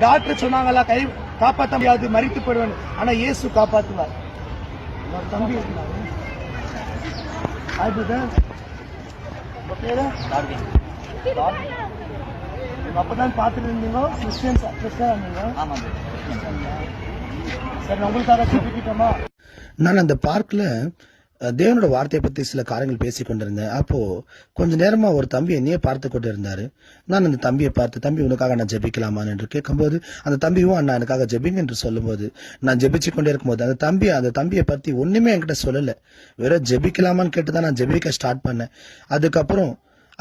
Doctor சொன்னாங்களா கை காப்பாற்ற முடியாது, மறித்து போயிடுவேன். ஆனா இயேசு காப்பாற்றுவார். தம்பி அப்பதான் பாத்துட்டு இருந்தீங்க. கிறிஸ்டியன் சரி, உங்களுக்காக சொல்லிக்கிட்டோமா? நான் அந்த பார்க்ல தேவனோட வார்த்தையை பத்தி சில காரியங்கள் பேசி கொண்டிருந்தேன். அப்போ கொஞ்ச நேரமா ஒரு தம்பி என்னையே பார்த்து கொண்டு இருந்தாரு. நான் அந்த தம்பியை பார்த்து, தம்பி உனக்காக நான் ஜெபிக்கலாமான்னு என்று கேட்கும்போது, அந்த தம்பியும் அண்ணா எனக்காக ஜெபிங்க என்று சொல்லும்போது, நான் ஜெபிச்சு கொண்டே இருக்கும்போது அந்த தம்பியை பத்தி ஒண்ணுமே என்கிட்ட சொல்லல. வெறும் ஜெபிக்கலாமான்னு கேட்டுதான் நான் ஜெபிக்க ஸ்டார்ட் பண்ணேன். அதுக்கப்புறம்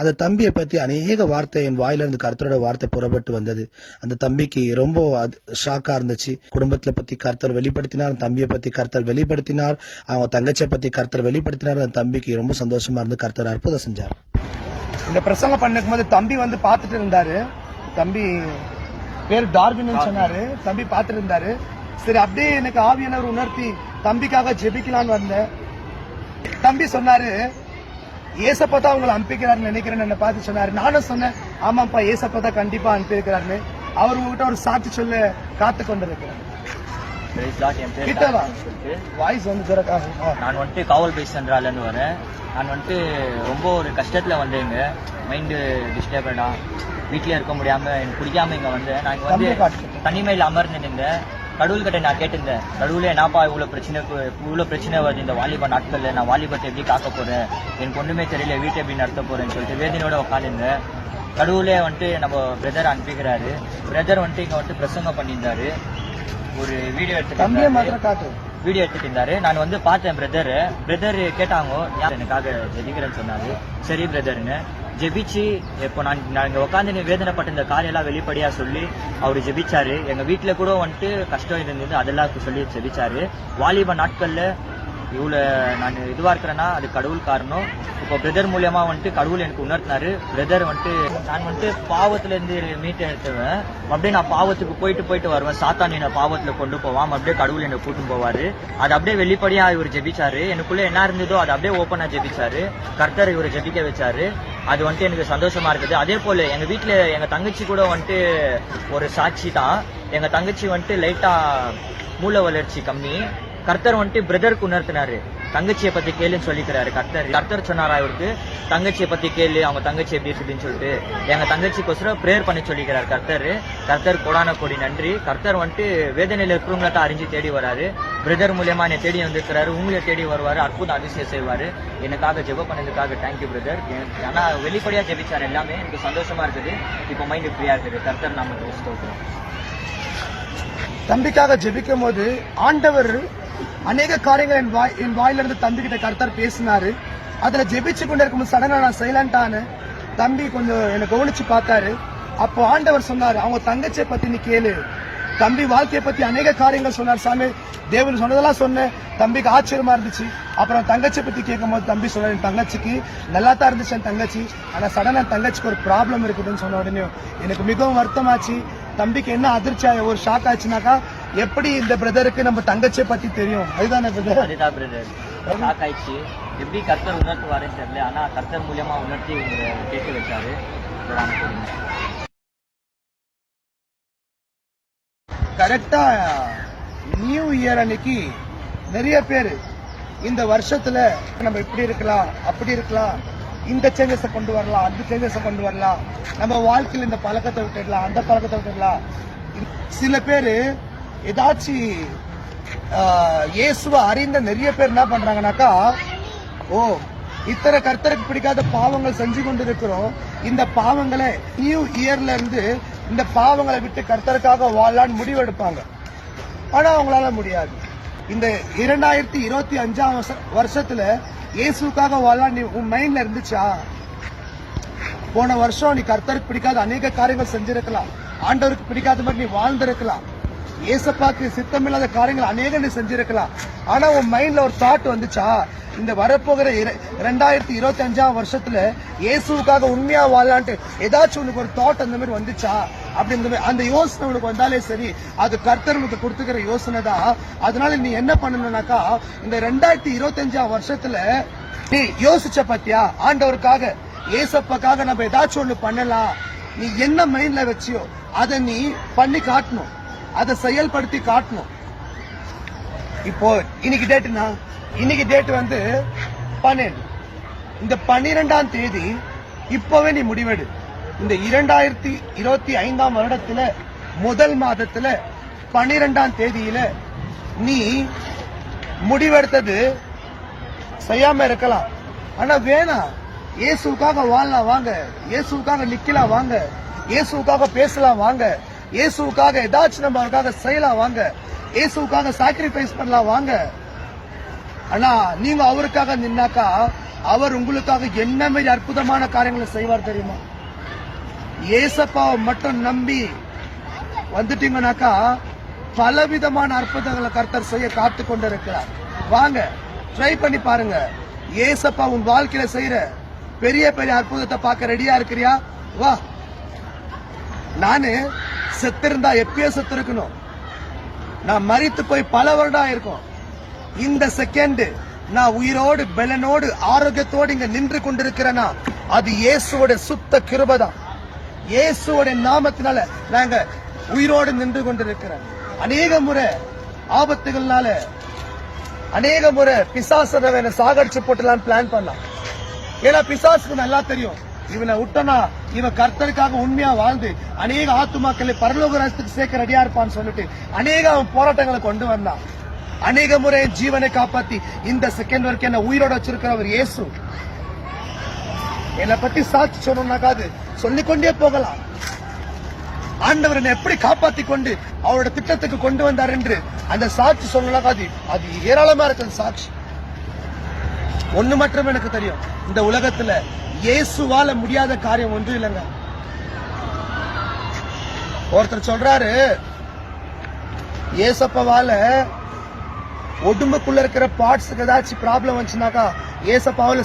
அந்த தம்பியை பத்தி அநேக வார்த்தை என் வாயிலிருந்து கர்த்தரோட வார்த்தை புறப்பட்டு வந்தது. அந்த தம்பிக்கு ரொம்ப ஷாக்கா இருந்துச்சு. குடும்பத்துல பத்தி கர்த்தர் வெளிப்படுத்தினார், தம்பியை பத்தி கர்த்தர் வெளிப்படுத்தினார், அவங்க தங்கச்சியை பத்தி கர்த்தர் வெளிப்படுத்தினார். அந்த தம்பிக்கு ரொம்ப சந்தோஷமா இருந்து கர்த்தர் அற்புதம் செஞ்சார். இந்த பிரசங்கம் பண்ணிருக்கும் போது தம்பி வந்து பாத்துட்டு இருந்தாரு. தம்பி பேர் டார்வின் சொன்னாரு. தம்பி பாத்துட்டு இருந்தாரு. சரி, அப்படியே எனக்கு ஆவியானவர் உணர்த்தி தம்பிக்காக ஜெபிக்கலான்னு வந்தேன். தம்பி சொன்னாரு, ஏசப்பா தான் உங்களை அனுப்பிக்கிறாரு நினைக்கிறேன்னு என்ன பார்த்து சொன்னாரு. நானும் சொன்னேன், ஆமாப்பா ஏசப்பா தான் கண்டிப்பா அனுப்பியிருக்கிறாருன்னு. அவர் உங்ககிட்ட ஒரு சாட்சி சொல்ல காத்து கொண்டிருக்கிறார். நான் வந்துட்டு காவல் பேஸ் சென்றாலன்னு வரேன். நான் வந்துட்டு ரொம்ப ஒரு கஷ்டத்துல வந்தேங்க. மைண்டு டிஸ்டர்படா, வீட்லயே இருக்க முடியாம எனக்கு பிடிக்காம இங்க வந்தேன். நான் இங்க வந்து தனிமையில் அமர்ந்து நின்றேன். கடவுள்கிட்ட நான் கேட்டிருந்தேன், கடவுளே என்னப்பா இவ்வளவு பிரச்சனை வருது இந்த வாலிப நாட்கள்ல, நான் வாலிபத்தை எப்படி காக்க போறேன், எனக்கு ஒண்ணுமே தெரியல, வீட்டை எப்படி நடத்த போறேன்னு சொல்லிட்டு வேதனையோட உட்காந்துருந்தேன். கடவுளே வந்துட்டு நம்ம பிரதர் அனுப்பிக்கிறாரு. பிரதர் வந்துட்டு இங்க வந்துட்டு பிரசங்கம் பண்ணியிருந்தாரு. ஒரு வீடியோ எடுத்துட்டு இருந்தாரு. நான் வந்து பார்த்தேன் பிரதர் கேட்டாங்க எனக்காக ஜெபிக்கிறேன்னு சொன்னாரு. சரி பிரதர்னு ஜெபிச்சு, இப்போ நான் இங்க உட்காந்து வேதனைப்பட்ட இந்த காரியெல்லாம் வெளிப்படையா சொல்லி அவரு ஜெபிச்சாரு. எங்க வீட்டுல கூட வந்துட்டு கஷ்டம் இருந்தது, அதெல்லாம் சொல்லி ஜெபிச்சாரு. வாலிப நாட்கள்ல இவ்வளவு நான் இதுவா இருக்கிறேன்னா அது கடவுள் காரணம். இப்போ பிரதர் மூலியமா வந்துட்டு கடவுள் எனக்கு உணர்த்தினாரு. பிரதர் வந்துட்டு நான் வந்துட்டு பாவத்துல இருந்து மீட்டு எடுத்துவேன். அப்படியே நான் பாவத்துக்கு போயிட்டு வருவேன். சாத்தான் என்ன பாவத்துல கொண்டு போவான், அப்படியே கடவுள் என்ன கூட்டும் போவாரு. அது அப்படியே வெளிப்படையா இவர் ஜெபிச்சாரு. எனக்குள்ள என்ன இருந்ததோ அது அப்படியே ஓப்பனா ஜெபிச்சாரு. கர்த்தர் இவரை ஜெபிக்க வச்சாரு. அது வந்துட்டு எனக்கு சந்தோஷமா இருக்குது. அதே போல எங்க வீட்டுல எங்க தங்கச்சி கூட வந்துட்டு ஒரு சாட்சி தான். எங்க தங்கச்சி வந்துட்டு லைட்டா மூளை வளர்ச்சி கம்மி. கர்த்தர் வந்துட்டு பிரதருக்கு உணர்த்தினாரு, தங்கச்சியை பத்தி கேளுன்னு சொல்லிக்கிறாரு. கர்த்தர் சொன்னாரா இவருக்கு, தங்கச்சியை பத்தி கேளு, அவங்க தங்கச்சி எப்படி இருக்குதுன்னு சொல்லிட்டு எங்க தங்கச்சிக்கோசரம் பிரேயர் பண்ணி சொல்லிக்கிறார் கர்த்தர் கோடான கோடி நன்றி. கர்த்தர் வந்துட்டு வேதனையில இருக்கிறவங்கள தான் அறிஞ்சு தேடி வராரு. பிரதர் மூலியமா என்னை தேடி வந்திருக்கிறாரு, உங்களை தேடி வருவாரு, அற்புதம் அதிசயம் செய்வாரு. எனக்காக ஜெபம் பண்ணதுக்காக தேங்க்யூ பிரதர். ஆனா வெளிப்படையா ஜெபிச்சார், எல்லாமே எனக்கு சந்தோஷமா இருக்குது. இப்போ மைண்ட் ஃப்ரீயா இருக்குது. கர்த்தர் நாம ஸ்தோத்திரம். தம்பிக்காக ஜெபிக்கும் போது ஆண்டவர் அநேக காரியங்கள் என் வாயிலிருந்து தம்பிக்கிட்ட கர்த்தர் பேசினாரு. அதுல ஜெபிச்சு கொண்டு இருக்கும்போது சடனா நான் சைலண்டான தம்பி கொஞ்சம் என்னை கவனிச்சு பார்த்தாரு. அப்போ ஆண்டவர் சொன்னாரு, அவங்க தங்கச்சியை பத்தி நீ கேளு. தம்பி வாழ்க்கையை பத்தி அநேக காரியங்கள் சொன்னார். சாமி தேவன் சொன்னதெல்லாம் சொன்னேன். தம்பிக்கு ஆச்சரியமா இருந்துச்சு. அப்புறம் தங்கச்சி பத்தி கேட்கும் போது தம்பி சொன்னார், என் தங்கச்சிக்கு நல்லா தான் இருந்துச்சு என் தங்கச்சி, ஆனா சடனா தங்கச்சிக்கு ஒரு ப்ராப்ளம் இருக்குதுன்னு சொன்ன உடனே எனக்கு மிகவும் வருத்தமாச்சு. தம்பிக்கு என்ன அதிர்ச்சியா ஒரு ஷாக் ஆச்சுனாக்கா, எப்படி இந்த பிரதருக்கு நம்ம தங்கச்சியை பத்தி தெரியும், அதுதானே பிரதர்? அதுதான் பிரதர், ஷாக் ஆயிடுச்சு. எப்படி கர்த்தர் உணர்த்துவாருன்னு தெரியல, ஆனா கர்த்தர் மூலியமா உணர்த்தி கேட்க வச்சாரு. கரெக்டா நியூ இயர் அன்னைக்கு நிறைய பேர் இந்த வருஷத்துல நம்ம இப்படி இருக்கலாம், அப்படி இருக்கலாம், இந்த சேஞ்சஸை கொண்டு வரலாம், அந்த சேஞ்சஸை கொண்டு வரலாம், நம்ம வாழ்க்கையில் இந்த பழக்கத்தை விட்டுடலாம், அந்த பழக்கத்தை விட்டுடலாம். சில பேரு ஏதாச்சும் இயேசுவை அறிந்த நிறைய பேர் என்ன பண்றாங்கன்னாக்கா, ஓ இத்தனை கர்த்தருக்கு பிடிக்காத பாவங்கள் செஞ்சு கொண்டு இருக்கிறோம், இந்த பாவங்களை நியூ இயர்ல இருந்து இந்த பாவங்களை விட்டு கர்த்தருக்காக வாழலான்னு முடிவெடுப்பாங்க. ஆனா அவங்களால முடியாது. இந்த 2025 வருஷத்துல இயேசுக்காக வாழலாம் நீ உன் மைண்ட்ல இருந்துச்சா? போன வருஷம் நீ கர்த்தருக்கு பிடிக்காத அநேக காரியங்கள் செஞ்சிருக்கலாம், ஆண்டவருக்கு பிடிக்காத மாதிரி நீ வாழ்ந்திருக்கலாம், ஏசப்பாக்கு சித்தமில்லாத காரியங்கள் அநேக நீ செஞ்சிருக்கலாம். ஆனா உன் மைண்ட்ல ஒரு தாட் வந்துச்சா, இந்த வரப்போகிற 2025 வருஷத்துல இயேசுக்காக உண்மையா வாழலான்ட்டு ஏதாச்சும் உனக்கு ஒரு தாட் அந்த மாதிரி வந்துச்சா? அப்படி அந்த யோசனை உனக்கு வந்தாலே சரி, அது கர்த்தர் உனக்கு கொடுத்துக்கிற யோசனை தான். அதனால நீ என்ன பண்ணணும்னாக்கா, இந்த 2025 வருஷத்துல நீ யோசிச்ச பத்தியா, ஆண்டவருக்காக ஏசப்பாக்காக நம்ம ஏதாச்சும் ஒண்ணு பண்ணலாம், நீ என்ன மைண்ட்ல வச்சியோ அதை நீ பண்ணி காட்டணும், அதை செயல்படுத்தி காட்டணும். இப்போ இன்னைக்கு டேட்னா, இன்னைக்கு டேட் வந்து 12. இந்த 12ஆம் தேதி இப்பவே நீ முடிவெடு. இந்த 2025ஆம் வருடத்துல முதல் மாதத்துல 12ஆம் தேதியில நீ முடிவெடுத்தது செய்யாம இருக்கலாம். ஆனா வேணாம், இயேசுக்காக வாழலாம் வாங்க, இயேசுக்காக நிக்கலாம் வாங்க, இயேசுக்காக பேசலாம் வாங்க, இயேசுக்காக ஏதாச்சும் நம்ம அவருக்காக செய்யலாம் வாங்க, இயேசுக்காக சாக்ரிஃபைஸ் பண்ணலாம் வாங்க. ஆனா நீங்க அவருக்காக நின்னாக்கா அவர் உங்களுக்காக என்ன மாதிரி அற்புதமான காரியங்களை செய்வார் தெரியுமா? ஏசப்பாவை மட்டும் நம்பி வந்துட்டீங்கன்னாக்கா பலவிதமான அற்புதங்களை கர்த்தர் செய்ய காத்து கொண்டிருக்கிறார். வாங்க ட்ரை பண்ணி பாருங்க. ஏசப்பா உன் வாழ்க்கையில செய்யற பெரிய பெரிய அற்புதத்தை பார்க்க ரெடியா இருக்கிறியா? வா. நானு செத்திருந்தா எப்பயோ செத்து இருக்கணும், நான் மரித்து போய் பல வருடம் இருக்கும். இந்த செகண்ட் நான் உயிரோடு பலனோடு ஆரோக்கியத்தோடு இங்க நின்று கொண்டிருக்கிறேன்னா அது இயேசுவோட சுத்த கிருபைதான். இயேசுவோட நாமத்தினால நாங்க உயிரோடு நின்று கொண்டிருக்கிறேன். அநேக முறை ஆபத்துகள்னால அநேக முறை பிசாசனை சாகடிச்சு போட்டுலாம் பிளான் பண்ணலாம். ஏன்னா பிசாசுக்கு நல்லா தெரியும், இவனை விட்டனா இவன் கர்த்தருக்காக உண்மையா வாழ்ந்து அநேக ஆத்துமாக்களை பரலோக ராஜ்யத்துக்கு சேர்க்க ரெடியா இருப்பான்னு சொல்லிட்டு அநேக அவன் போராட்டங்களை கொண்டு வந்தான். அநேக முறை ஜீவனை காப்பாத்தி இந்த செகண்ட் வரைக்கும் என்ன உயிரோட வச்சிருக்கிறவர் இயேசு. என்னை பத்தி சாட்சி சொல்லணும்னாக்கா அது சொல்லிக்கொண்டே போகலாம். ஆண்டவர் என்னை எப்படி காப்பாத்தி கொண்டு அவரோட திட்டத்துக்கு கொண்டு வந்தார் என்று அந்த சாட்சி சொல்லணும்னாக்கா அது ஏராளமா இருக்கு சாட்சி. ஒண்ணு மட்டும் எனக்கு தெரியும், இந்த உலகத்துல இயேசுவால முடியாத காரியம் ஒன்று இல்லைங்க. ஒருத்தர் சொல்றாரு ஏசப்பாவால உடம்புக்குள்ள இருக்கிற பார்ட்ஸுக்கு ஏதாச்சும் ப்ராப்ளம் வந்துச்சுனாக்கா ஏசப்பாவால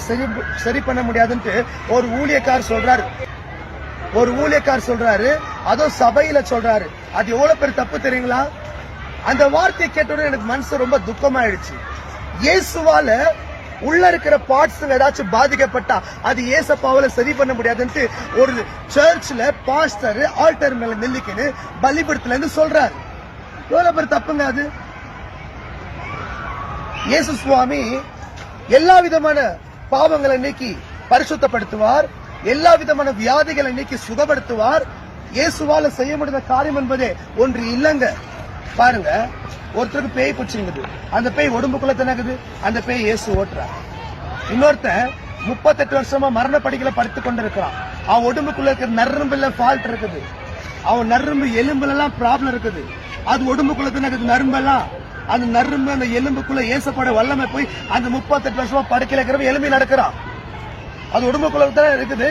சரி பண்ண முடியாதுன்ட்டு ஒரு ஊழியக்கார் சொல்றாரு. அதுவும் சபையில சொல்றாரு. அது எவ்வளவு பேர் தப்பு தெரியுங்களா? அந்த வார்த்தையை கேட்டோட எனக்கு மனசு ரொம்ப துக்கமாயிடுச்சு. இயேசுவால உள்ள இருக்கிற பார்ட்ஸ் ஏதாச்சும் பாதிக்கப்பட்டா அது ஏசப்பாவால சரி பண்ண முடியாதுன்ட்டு ஒரு சர்ச்ல பாஸ்டர் ஆல்டர் மேல நெல்லிக்கின்னு பலிபீடத்துல இருந்து சொல்றாரு. எவ்வளவு பேர் தப்புங்க அது? இயேசு சுவாமி எல்லா விதமான பாவங்களை நீக்கி பரிசுத்தப்படுத்துவார், எல்லா விதமான வியாதிகளை நீக்கி சுகப்படுத்துவார். இயேசுவால செய்ய முடியாத காரியம் என்பதே ஒன்று இல்லங்க. பாருங்க, ஒருத்தருக்கு பேய் பிடிச்சிருக்குது, அந்த பேய் உடம்புக்குள்ள தினக்குது, அந்த பேய் இயேசு ஓட்டுறார். இன்னொருத்தன் 38 வருஷமா மரண படிக்கல படுத்துக் கொண்டிருக்கிறான். அவன் உடம்புக்குள்ள இருக்கிற நரம்புல ஃபால்ட் இருக்குது, அவன் நரம்பு எலும்புல எல்லாம் ப்ராப்ளம் இருக்குது, அது உடம்புக்குள்ள தினக்குது நரம்பெல்லாம். அந்த நரம்பு அந்த எலும்புக்குள்ள ஏசப்பட வல்லமை போய் அந்த 38 வருஷமா படுக்கையில இருக்கிறவன் எலும்பி நடக்கிறான். அது உடம்புக்குள்ள தான் இருக்குது.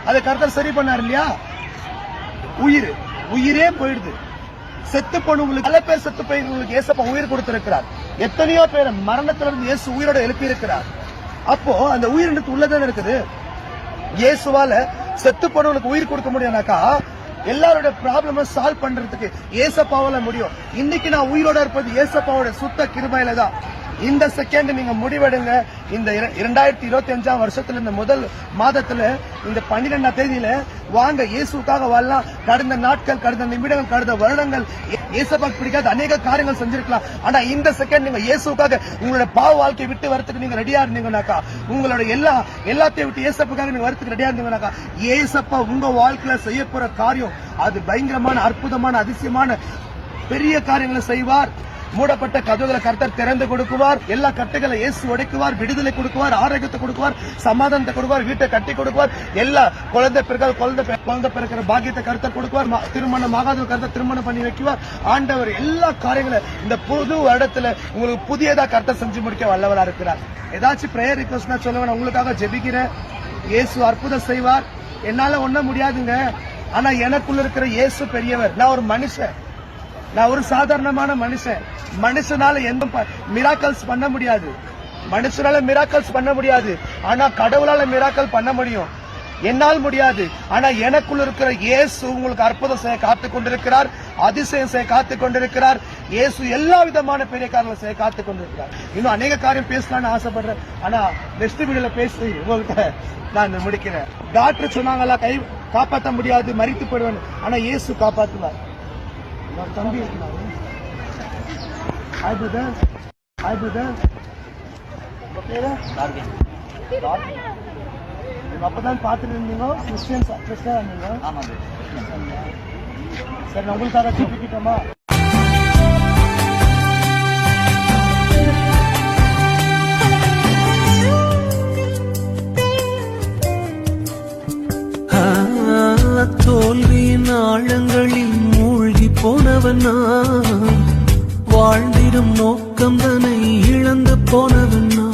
அதை கர்த்தர் சரி பண்ணார் இல்லையா? உயிரே போயிடுது. செத்து போனவங்களுக்கு பல பேர் செத்து போய் ஏசப்பா உயிர் கொடுத்திருக்கிறார். எத்தனையோ பேர் மரணத்திலிருந்து இயேசு உயிரோட எழுப்பி இருக்கிறார். அப்போ அந்த உயிரினத்து உள்ளதான இருக்குது. இயேசுவால செத்து போனவங்களுக்கு உயிர் கொடுக்க முடியும்னாக்கா எல்லாரோட ப்ராப்ளம சால்வ் பண்றதுக்கு ஏசப்பாவால முடியும். இன்னைக்கு நான் உயிரோட இருப்பது ஏசப்பாவோட சுத்த கிருபையில தான். இந்த செகண்ட் நீங்க முடிவெடுங்க. இந்த 2025ஆம் வருஷத்துல இந்த முதல் மாதத்துல இந்த 12ஆம் தேதியில வாங்க இயேசுக்காக வாழலாம். கடந்த நாட்கள், கடந்த நிமிடங்கள், கடந்த வருடங்கள் இயேசுவுக்கு பிடிக்காத அநேக காரியங்கள் செஞ்சிருக்கலாம். ஆனா இந்த செகண்ட் நீங்க இயேசுக்காக உங்களோட பாவ வாழ்க்கையை விட்டு வரத்துக்கு நீங்க ரெடியா இருந்தீங்கன்னாக்கா, உங்களோட எல்லாத்தையும் விட்டு இயேசுக்காக நீங்க வரத்துக்கு ரெடியா இருந்தீங்கன்னாக்கா, இயேசப்பா உங்க வாழ்க்கையில செய்ய போற காரியம் அது பயங்கரமான அற்புதமான அதிசயமான பெரிய காரியங்களை செய்வார். மூடப்பட்ட கதவுகளை கர்த்தர் திறந்து கொடுக்குவார். எல்லா கட்டுகளை இயேசு உடைக்குவார், விடுதலை கொடுக்குவார், ஆரோக்கியத்தை கொடுக்குவார், சமாதானத்தை கொடுக்குவார், வீட்டை கட்டி கொடுக்குவார். எல்லா குழந்தை பிறக்கிற பாக்கியத்தை கர்த்தர் கொடுக்குவார். திருமணம் ஆகாத கர்த்தர் திருமணம் பண்ணி வைக்குவார். ஆண்டவர் எல்லா காரியங்களும் இந்த புது இடத்துல உங்களுக்கு புதியதா கர்த்தர் செஞ்சு முடிக்க வல்லவரா இருக்கிறார். ஏதாச்சும் பிரேயர் ரிக்வெஸ்ட் சொல்லுவேன், உங்களுக்காக ஜெபிக்கிறேன். இயேசு அற்புதம் செய்வார். என்னால ஒண்ண முடியாதுங்க, ஆனா எனக்குள்ள இருக்கிற இயேசு பெரியவர். நான் ஒரு மனுஷன், நான் ஒரு சாதாரணமான மனுஷன். மனுஷனால எந்த மிராக்கல்ஸ் பண்ண முடியாது, மனுஷனால மிராக்கல்ஸ் பண்ண முடியாது. ஆனா கடவுளால மிராக்கல் பண்ண முடியும். என்னால் முடியாது. ஆனா எனக்குள்ள இருக்கிற இயேசு உங்களுக்கு அற்புதம் செய்ய காத்துக் கொண்டிருக்கிறார், அதிசயம் செய்ய காத்துக் கொண்டிருக்கிறார். இயேசு எல்லா விதமான பெரிய காரியங்களை செய்ய காத்துக் கொண்டிருக்கிறார். இன்னும் அநேக காரியம் பேசலாம்னு ஆசைப்படுறேன். ஆனா நெக்ஸ்ட் வீடியோல பேசி உங்கள்கிட்ட நான் முடிக்கிறேன். டாக்டர் சொன்னாங்களா கை காப்பாற்ற முடியாது, மரித்து போயிடுவேன். ஆனா இயேசு காப்பாற்றுவார். தம்பி இருக்கிறாரு. Hi brother. Hi brother. உங்க பேரு? அப்பதான் பாத்துட்டு இருந்தீங்க. கிறிஸ்டியனா இருந்தீங்க? ஆமா bro. சரி, நான் உங்களுக்காக கூப்பிட்டுட்டோமா? தோல்வியின் ஆழங்களில் மூழ்கி போனவன் நான், வாழ்ந்திடும் நோக்கம் தன்னை இழந்து போனவன் நான்.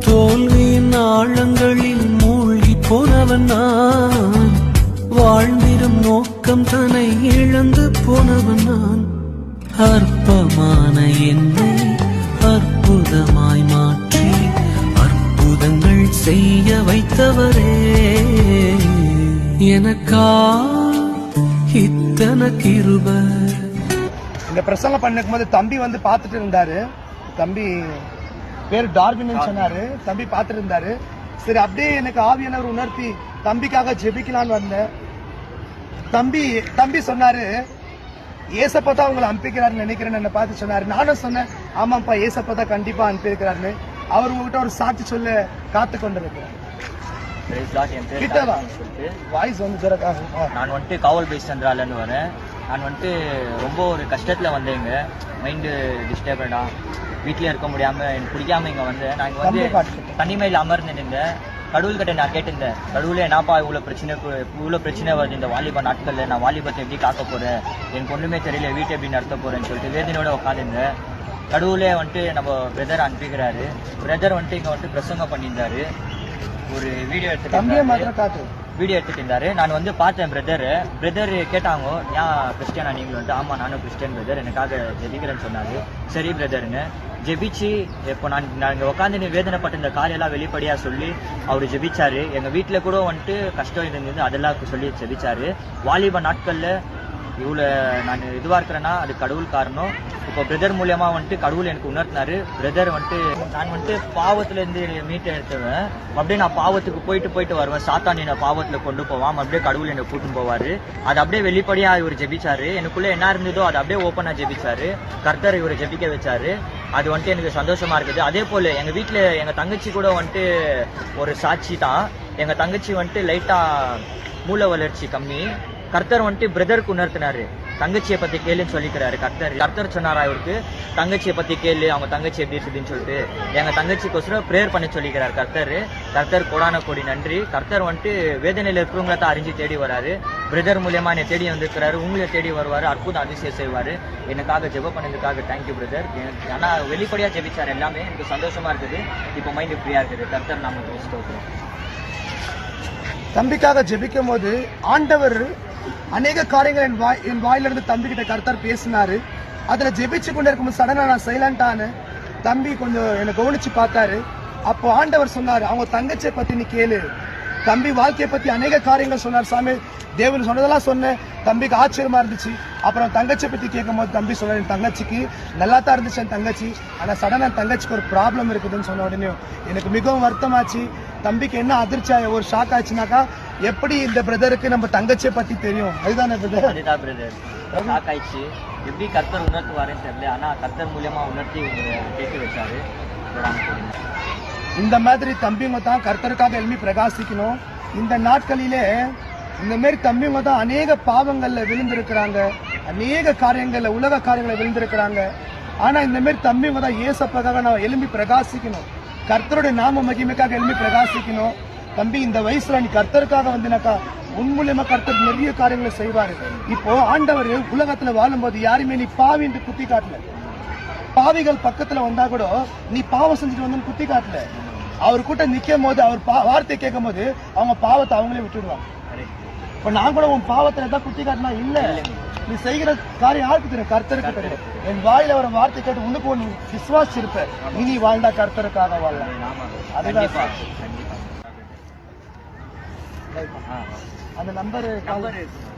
தோல்வியின் ஆழங்களில் மூழ்கி போனவன் நான், வாழ்ந்திடும் நோக்கம் தன்னை இழந்து போனவன் நான். அற்பமான என்னை அற்புதமாய் மாற்றி அற்புதங்கள் செய்ய வைத்தவரே, எனக்கா இத்தனை கிருபை. இந்த பிரசங்கம் பண்ணிருக்கும் போது தம்பி வந்து பாத்துட்டு இருந்தாரு. தம்பி பேரு டார்வின் சொன்னாரு. தம்பி பாத்துட்டு இருந்தாரு. சரி, அப்படியே எனக்கு ஆவியானவர் உணர்த்தி தம்பிக்காக ஜெபிக்கலான்னு வந்தேன். தம்பி சொன்னாரு, ஏசப்பா தான் உங்களை அனுப்பிக்கிறாருன்னு நினைக்கிறேன்னு என்ன பார்த்து சொன்னாரு. நானும் சொன்னேன், ஆமாப்பா ஏசப்பா தான் கண்டிப்பா அனுப்பியிருக்கிறாருன்னு. அவர் உங்ககிட்ட ஒரு சாட்சி சொல்ல காத்து கொண்டிருக்கிறார். நான் வந்துட்டு காவல் பேஸ் சந்திராலன்னு வரேன். நான் வந்துட்டு ரொம்ப ஒரு கஷ்டத்துல வந்தேங்க. மைண்டு டிஸ்டர்படா, வீட்லயே இருக்க முடியாம எனக்கு பிடிக்காம இங்க வந்தேன். நான் இங்க வந்து தனிமையில் அமர்ந்து நின்றேன். கடவுள்கிட்ட நான் கேட்டிருந்தேன், கடவுளே என்னப்பா இவ்வளவு பிரச்சனை வருது இந்த வாலிப நாட்கள்ல, நான் வாலிபத்தை எப்படி காக்க போறேன், எனக்கு ஒண்ணுமே தெரியல, வீட்டை எப்படி நடத்த போறேன்னு சொல்லிட்டு வேதனையோட உட்காந்துருந்தேன். கடவுளே வந்துட்டு நம்ம பிரதர் அனுப்பிக்கிறாரு. பிரதர் வந்துட்டு இங்க வந்துட்டு பிரசங்கம் பண்ணியிருந்தாரு. ஒரு வீடியோ எடுத்துட்டு இருந்தாரு. நான் வந்து பார்த்தேன் பிரதர் கேட்டாங்க, ஏன் கிறிஸ்டியனா நீங்களும் வந்து? ஆமா நானும் கிறிஸ்டியன் பிரதர், எனக்காக ஜெபிக்கிறேன்னு சொன்னாரு. சரி பிரதர்னு ஜெபிச்சு, இப்போ நான் இங்க உட்காந்து வேதனைப்பட்ட இந்த காரியெல்லாம் வெளிப்படையா சொல்லி அவரு ஜெபிச்சாரு. எங்க வீட்டுல கூட வந்துட்டு கஷ்டம் இருந்தது, அதெல்லாம் சொல்லி ஜெபிச்சாரு. வாலிப நாட்கள்ல இவ்வளவு நான் இதுவா இருக்கிறேன்னா அது கடவுள் காரணம். இப்போ பிரதர் மூலியமா வந்துட்டு கடவுள் எனக்கு உணர்த்தினாரு. பிரதர் வந்துட்டு நான் வந்துட்டு பாவத்துல இருந்து மீட்டை எடுத்துவேன், அப்படியே நான் பாவத்துக்கு போயிட்டு வருவேன். சாத்தான் என்னை பாவத்துல கொண்டு போவான், அப்படியே கடவுள் என்னை கூட்டின்னு போவாரு. அது அப்படியே வெளிப்படையா இவர் ஜெபிச்சாரு. எனக்குள்ள என்ன இருந்ததோ அது அப்படியே ஓப்பனா ஜெபிச்சாரு. கர்த்தர் இவரை ஜெபிக்க வச்சாரு. அது வந்துட்டு எனக்கு சந்தோஷமா இருக்குது. அதே போல எங்க வீட்டுல எங்க தங்கச்சி கூட வந்துட்டு ஒரு சாட்சி தான். எங்க தங்கச்சி வந்துட்டு லைட்டா மூளை வளர்ச்சி கம்மி. கர்த்தர் வந்துட்டு பிரதருக்கு உணர்த்தினாரு, தங்கச்சியை பத்தி கேளுன்னு சொல்லிக்கிறாரு. கர்த்தர் சொன்னாரா இவருக்கு, தங்கச்சியை பத்தி கேளு, அவங்க தங்கச்சி எப்படி இருக்குதுன்னு சொல்லிட்டு எங்க தங்கச்சிக்கோசரம் பிரேயர் பண்ணி சொல்லிக்கிறாரு கர்த்தர் கோடான கோடி நன்றி. கர்த்தர் வந்துட்டு வேதனையில இருக்கிறவங்கள தான் அறிஞ்சு தேடி வராரு. பிரதர் மூலியமா என்னை தேடி வந்திருக்கிறாரு, உங்களை தேடி வருவாரு, அற்புதம் அதிசயம் செய்வாரு. எனக்காக ஜெபம் பண்ணதுக்காக தேங்க்யூ பிரதர். ஆனா வெளிப்படையா ஜெபிச்சாரு, எல்லாமே எனக்கு சந்தோஷமா இருக்குது. இப்போ மைண்ட் ஃப்ரீயா இருக்குது. கர்த்தர் நாம கிறிஸ்தோத்திரம். தம்பிக்காக ஜெபிக்கும் போது ஆண்டவர் அநேக காரியங்கள் என் வாயிலிருந்து தம்பி கிட்ட கர்த்தர் பேசினாரு. அதுல ஜெபிச்சு கொண்டு இருக்கும்போது சடனா நான் சைலண்டானு. தம்பி கொஞ்சம் என்னை கவனிச்சு பார்த்தாரு. அப்போ ஆண்டவர் சொன்னாரு, அவங்க தங்கச்சியை பத்தி நீ கேளு. தம்பி வாழ்க்கையை பத்தி அநேக காரியங்கள் சொன்னார். சாமி தேவன் சொன்னதெல்லாம் சொன்னேன். தம்பிக்கு ஆச்சரியமா இருந்துச்சு. அப்புறம் தங்கச்சியை பத்தி கேட்கும் போது தம்பி சொன்னார், என் தங்கச்சிக்கு நல்லா தான் இருந்துச்சு என் தங்கச்சி, ஆனா சடனா தங்கச்சிக்கு ஒரு ப்ராப்ளம் இருக்குதுன்னு சொன்ன உடனே எனக்கு மிகவும் வருத்தமாச்சு. தம்பிக்கு என்ன அதிர்ச்சியா ஒரு ஷாக் ஆச்சுனாக்கா, எப்படி இந்த பிரதருக்கு நம்ம தங்கச்சியை பத்தி தெரியும்? அதுதானே பிரதர்? அதுதான் பிரதர். ஷாக் ஆயிடுச்சு. எப்படி கர்த்தர் உணர்த்துவாருன்னு தெரியல, ஆனா கர்த்தர் மூலியமா உணர்த்தி கேட்க வச்சாரு. இந்த மாதிரி தம்பிங்க தான் கர்த்தருக்காக எழுப்பி பிரகாசிக்கணும். இந்த நாட்களிலே இந்த மாதிரி தம்பிங்க தான் அநேக பாவங்கள்ல விழுந்திருக்கிறாங்க, அநேக காரியங்கள்ல உலக காரியங்களை விழுந்திருக்கிறாங்க. ஆனா இந்த மாதிரி தம்பிங்க தான் ஏசப்பாக நான் எழுப்பி பிரகாசிக்கணும், கர்த்தருடைய நாம மகிமைக்காக எழுப்பி பிரகாசிக்கணும். தம்பி இந்த வயசுல நீ கர்த்தருக்காக வந்தினாக்கா உன் மூலியமா கர்த்தர் நிறைய காரியங்களை செய்வாரு. இப்போ ஆண்டவர் உலகத்துல வாழும்போது யாருமே நீ பாவி என்று குத்தி காட்டல. பாவிகள் பக்கத்துல வந்தா கூட நீ பாவம் செஞ்சுட்டு வந்து குத்தி காட்டல. அவர் கூட்ட நிக்கும் போது அவர் வார்த்தை கேட்கும் போது அவங்க பாவத்தை அவங்களே விட்டுடுவாங்க. இப்ப நான் கூட உன் பாவத்தை தான் குத்தி காட்டினா இல்ல, நீ செய்கிற காரியம் யாருக்கு தெரியும்? கர்த்தருக்கு தெரியும். என் வாயில வர வார்த்தை கேட்டு உனக்கு ஒன்று விசுவாசி இருப்ப, இனி வாழ்ந்தா கர்த்தருக்காக வாழலாம். அதுதான் Right. ஆ அந்த நம்பர் நம்பர் இருக்கு